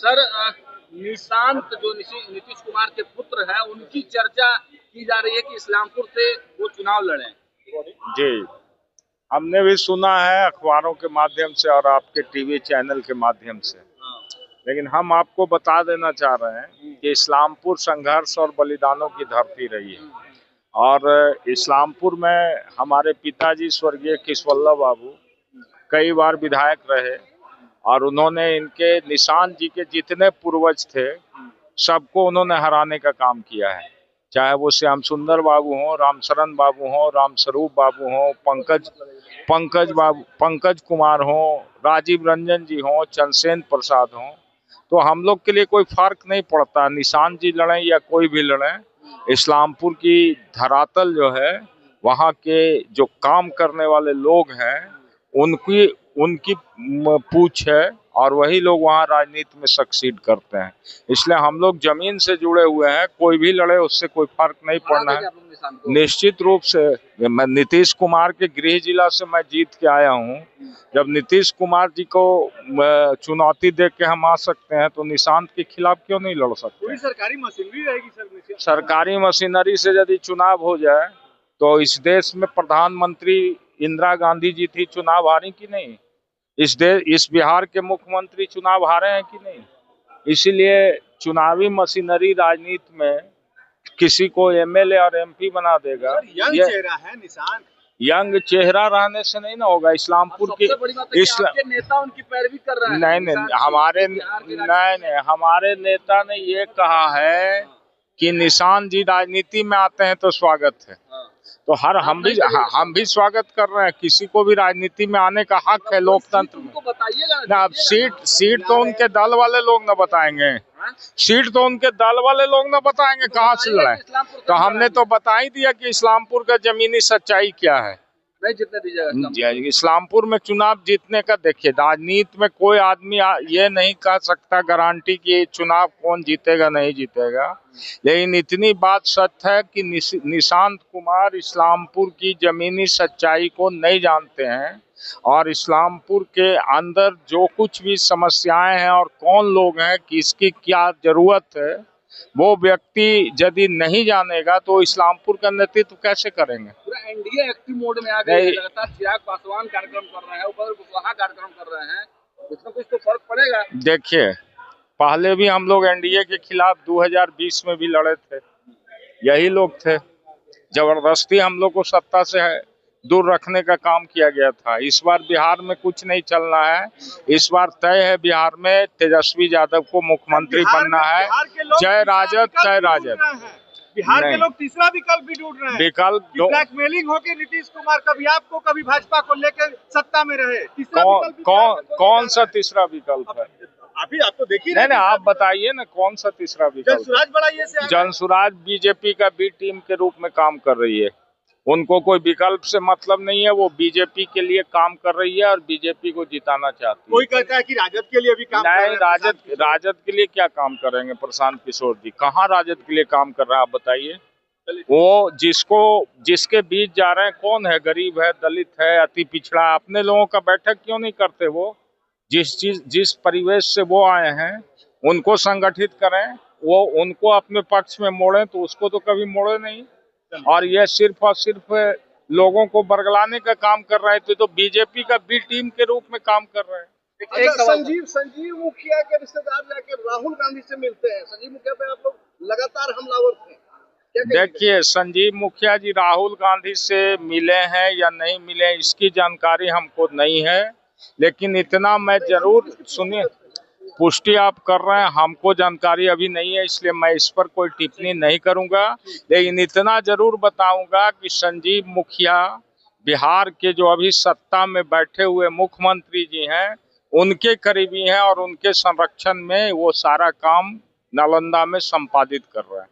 Sir Nishant जो नीतीश कुमार के पुत्र है, उनकी चर्चा की जा रही है कि इस्लामपुर से वो चुनाव लड़े। जी, हमने भी सुना है अखबारों के माध्यम से और आपके टीवी चैनल के माध्यम से, लेकिन हम आपको बता देना चाह रहे हैं कि इस्लामपुर संघर्ष और बलिदानों की धरती रही है। और इस्लामपुर में हमारे पिताजी स्वर्गीय किशवल्लभ बाबू कई बार विधायक रहे और उन्होंने इनके निशांत जी के जितने पूर्वज थे सबको उन्होंने हराने का काम किया है। चाहे वो श्याम सुंदर बाबू हों, रामशरण बाबू हों, रामस्वरूप बाबू हों, पंकज कुमार हों, राजीव रंजन जी हों, चंद्रसेन प्रसाद हों, तो हम लोग के लिए कोई फर्क नहीं पड़ता, निशांत जी लड़ें या कोई भी लड़ें। इस्लामपुर की धरातल जो है, वहाँ के जो काम करने वाले लोग हैं उनकी पूछ है और वही लोग वहाँ राजनीति में सक्सीड करते हैं। इसलिए हम लोग जमीन से जुड़े हुए हैं, कोई भी लड़े उससे कोई फर्क नहीं पड़ना है। निश्चित रूप से मैं नीतीश कुमार के गृह जिला से मैं जीत के आया हूँ। जब नीतीश कुमार जी को चुनौती दे के हम आ सकते हैं तो निशांत के खिलाफ क्यों नहीं लड़ सकते? पूरी सरकारी मशीनरी रहेगी सर। सरकारी मशीनरी से यदि चुनाव हो जाए तो इस देश में प्रधानमंत्री इंदिरा गांधी जी थी, चुनाव हारी कि नहीं? इस बिहार के मुख्यमंत्री चुनाव हारे हैं कि नहीं? इसीलिए चुनावी मशीनरी राजनीति में किसी को एमएलए और एमपी बना देगा। यंग चेहरा है निशांत। यंग चेहरा रहने से नहीं ना होगा। इस्लामपुर की नेता उनकी पैरवी कर रहा है। नहीं, हमारे नेता ने ये कहा है कि निशांत जी राजनीति में आते हैं तो स्वागत है। तो हम भी स्वागत कर रहे हैं। किसी को भी राजनीति में आने का हक है लोकतंत्र में। ना अब सीट तो उनके दल वाले लोग ना बताएंगे। सीट तो उनके दल वाले लोग ना बताएंगे कहाँ से लड़ाए। तो हमने तो बता ही दिया कि इस्लामपुर का जमीनी सच्चाई क्या है। नहीं जीतने दीजिएगा इस्लामपुर में चुनाव जीतने का। देखिए, राजनीति में कोई आदमी ये नहीं कह सकता गारंटी कि चुनाव कौन जीतेगा नहीं जीतेगा, लेकिन इतनी बात सच है कि निशांत कुमार इस्लामपुर की जमीनी सच्चाई को नहीं जानते हैं और इस्लामपुर के अंदर जो कुछ भी समस्याएं हैं और कौन लोग हैं, किसकी क्या जरूरत है, वो व्यक्ति यदि नहीं जानेगा तो इस्लामपुर का नेतृत्व कैसे करेंगे? पूरा एनडीए एक्टिव मोड में आ गया है। लगातार चिराग पासवान कार्यक्रम कर रहे हैं, उपेंद्र कुशवाहा कार्यक्रम कर रहे हैं, कुछ ना कुछ तो फर्क पड़ेगा। देखिए, पहले भी हम लोग एनडीए के खिलाफ 2020 में भी लड़े थे। यही लोग थे, जबरदस्ती हम लोग को सत्ता से दूर रखने का काम किया गया था। इस बार बिहार में कुछ नहीं चलना है। इस बार तय है बिहार में तेजस्वी यादव को मुख्यमंत्री बनना है। जय राजद, जय राजद। बिहार के लोग तीसरा विकल्प भी ढूंढ रहे हैं। विकल्प ब्लैकमेलिंग हो के नीतीश कुमार कभी आपको कभी भाजपा को लेकर सत्ता में रहे। कौन सा तीसरा विकल्प है? अभी आपको देखिए। नहीं, आप बताइए ना कौन सा तीसरा विकल्प? जनसुराज बीजेपी का बी टीम के रूप में काम कर रही है। उनको कोई विकल्प से मतलब नहीं है। वो बीजेपी के लिए काम कर रही है और बीजेपी को जिताना चाहती है। कोई कहता है कि राजद के लिए भी काम नहीं, राजद के लिए क्या काम करेंगे प्रशांत किशोर जी? कहाँ राजद के लिए काम कर रहा है आप बताइए? वो जिसके बीच जा रहे हैं कौन है? गरीब है, दलित है, अति पिछड़ा। अपने लोगों का बैठक क्यों नहीं करते? वो जिस परिवेश से वो आए हैं उनको संगठित करें, वो उनको अपने पक्ष में मोड़ें, तो उसको तो कभी मोड़े नहीं। और ये सिर्फ और सिर्फ लोगों को बरगलाने का काम कर रहे थे, तो बीजेपी का बी टीम के रूप में काम कर रहे हैं। संजीव मुखिया के रिश्तेदार जाके राहुल गांधी से मिलते हैं। संजीव मुखिया पे आप लोग लगातार हमलावर थे। देखिए, संजीव मुखिया जी राहुल गांधी से मिले हैं या नहीं मिले इसकी जानकारी हमको नहीं है, लेकिन इतना मैं जरूर, सुनिए, पुष्टि आप कर रहे हैं, हमको जानकारी अभी नहीं है, इसलिए मैं इस पर कोई टिप्पणी नहीं करूंगा। लेकिन इतना जरूर बताऊंगा कि संजीव मुखिया बिहार के जो अभी सत्ता में बैठे हुए मुख्यमंत्री जी हैं उनके करीबी हैं और उनके संरक्षण में वो सारा काम नालंदा में संपादित कर रहे हैं।